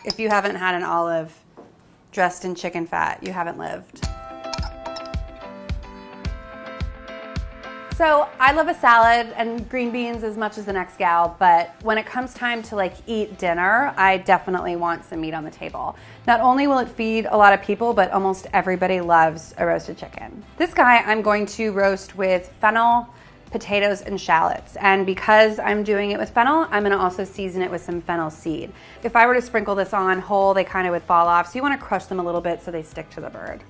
If you haven't had an olive dressed in chicken fat, you haven't lived. So I love a salad and green beans as much as the next gal, but when it comes time to like eat dinner, I definitely want some meat on the table. Not only will it feed a lot of people, but almost everybody loves a roasted chicken. This guy I'm going to roast with fennel, potatoes, and shallots. And because I'm doing it with fennel, I'm gonna also season it with some fennel seed. If I were to sprinkle this on whole, they kind of would fall off. So you wanna crush them a little bit so they stick to the bird.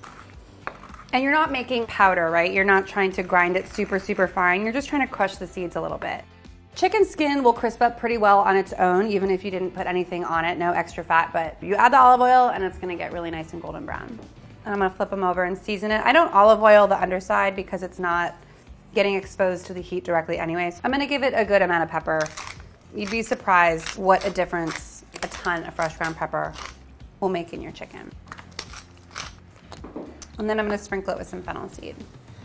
And you're not making powder, right? You're not trying to grind it super, super fine. You're just trying to crush the seeds a little bit. Chicken skin will crisp up pretty well on its own, even if you didn't put anything on it, no extra fat, but you add the olive oil and it's gonna get really nice and golden brown. And I'm gonna flip them over and season it. I don't olive oil the underside because it's not getting exposed to the heat directly anyways. I'm gonna give it a good amount of pepper. You'd be surprised what a difference a ton of fresh ground pepper will make in your chicken. And then I'm gonna sprinkle it with some fennel seed.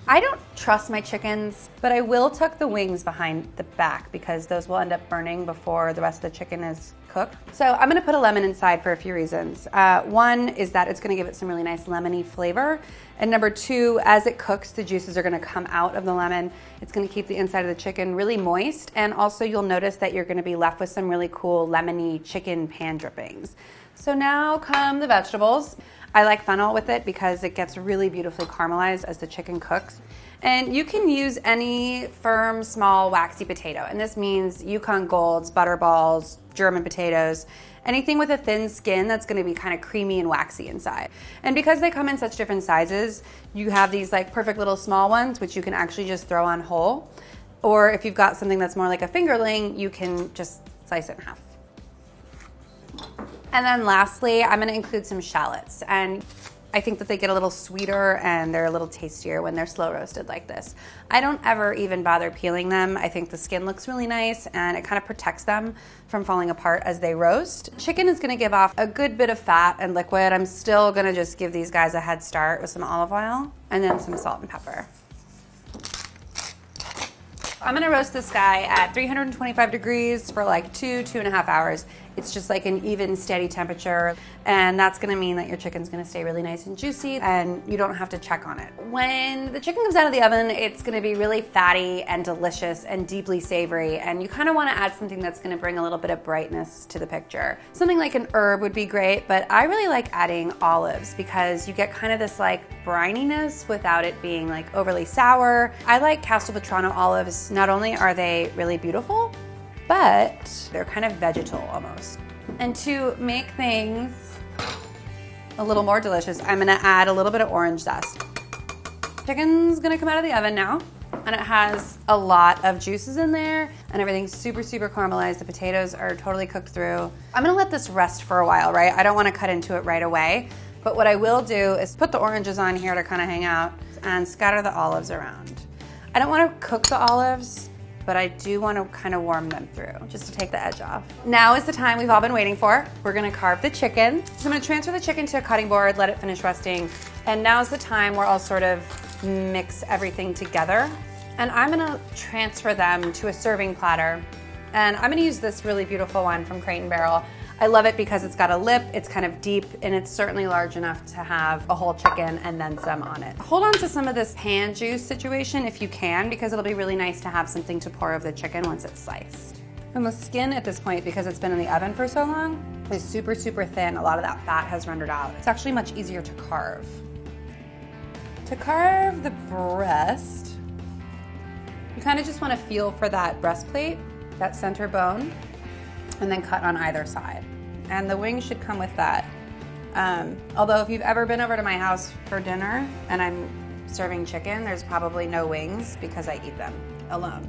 I don't trust my chickens, but I will tuck the wings behind the back because those will end up burning before the rest of the chicken is cooked. So I'm gonna put a lemon inside for a few reasons. One is that it's gonna give it some really nice lemony flavor. And number two, as it cooks, the juices are gonna come out of the lemon. It's gonna keep the inside of the chicken really moist. And also you'll notice that you're gonna be left with some really cool lemony chicken pan drippings. So now come the vegetables. I like fennel with it because it gets really beautifully caramelized as the chicken cooks. And you can use any firm, small, waxy potato. And this means Yukon Golds, butterballs, German potatoes, anything with a thin skin that's gonna be kind of creamy and waxy inside. And because they come in such different sizes, you have these like perfect little small ones, which you can actually just throw on whole. Or if you've got something that's more like a fingerling, you can just slice it in half. And then lastly, I'm gonna include some shallots. And I think that they get a little sweeter and they're a little tastier when they're slow roasted like this. I don't ever even bother peeling them. I think the skin looks really nice and it kind of protects them from falling apart as they roast. Chicken is gonna give off a good bit of fat and liquid. I'm still gonna just give these guys a head start with some olive oil and then some salt and pepper. I'm gonna roast this guy at 325 degrees for like 2.5 hours. It's just like an even, steady temperature, and that's gonna mean that your chicken's gonna stay really nice and juicy, and you don't have to check on it. When the chicken comes out of the oven, it's gonna be really fatty and delicious and deeply savory, and you kinda wanna add something that's gonna bring a little bit of brightness to the picture. Something like an herb would be great, but I really like adding olives because you get kind of this like brininess without it being like overly sour. I like Castelvetrano olives. Not only are they really beautiful, but they're kind of vegetal almost. And to make things a little more delicious, I'm gonna add a little bit of orange zest. Chicken's gonna come out of the oven now, and it has a lot of juices in there, and everything's super, super caramelized. The potatoes are totally cooked through. I'm gonna let this rest for a while, right? I don't wanna cut into it right away, but what I will do is put the oranges on here to kind of hang out and scatter the olives around. I don't wanna cook the olives, but I do want to kind of warm them through just to take the edge off. Now is the time we've all been waiting for. We're gonna carve the chicken. So I'm gonna transfer the chicken to a cutting board, let it finish resting, and now's the time where I'll sort of mix everything together. And I'm gonna transfer them to a serving platter. And I'm gonna use this really beautiful one from Crate and Barrel. I love it because it's got a lip, it's kind of deep, and it's certainly large enough to have a whole chicken and then some on it. Hold on to some of this pan juice situation if you can, because it'll be really nice to have something to pour over the chicken once it's sliced. And the skin at this point, because it's been in the oven for so long, is super, super thin. A lot of that fat has rendered out. It's actually much easier to carve. To carve the breast, you kind of just want to feel for that breastplate, that center bone, and then cut on either side. And the wings should come with that. Although if you've ever been over to my house for dinner and I'm serving chicken, there's probably no wings because I eat them alone,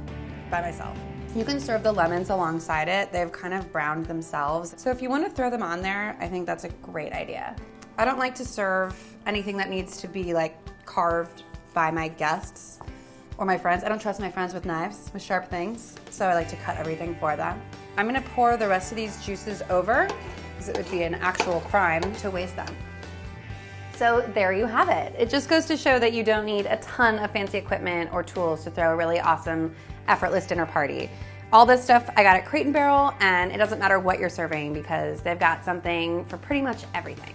by myself. You can serve the lemons alongside it. They've kind of browned themselves. So if you want to throw them on there, I think that's a great idea. I don't like to serve anything that needs to be like carved by my guests or my friends. I don't trust my friends with knives, with sharp things, so I like to cut everything for them. I'm gonna pour the rest of these juices over because it would be an actual crime to waste them. So there you have it. It just goes to show that you don't need a ton of fancy equipment or tools to throw a really awesome, effortless dinner party. All this stuff I got at Crate & Barrel, and it doesn't matter what you're serving because they've got something for pretty much everything.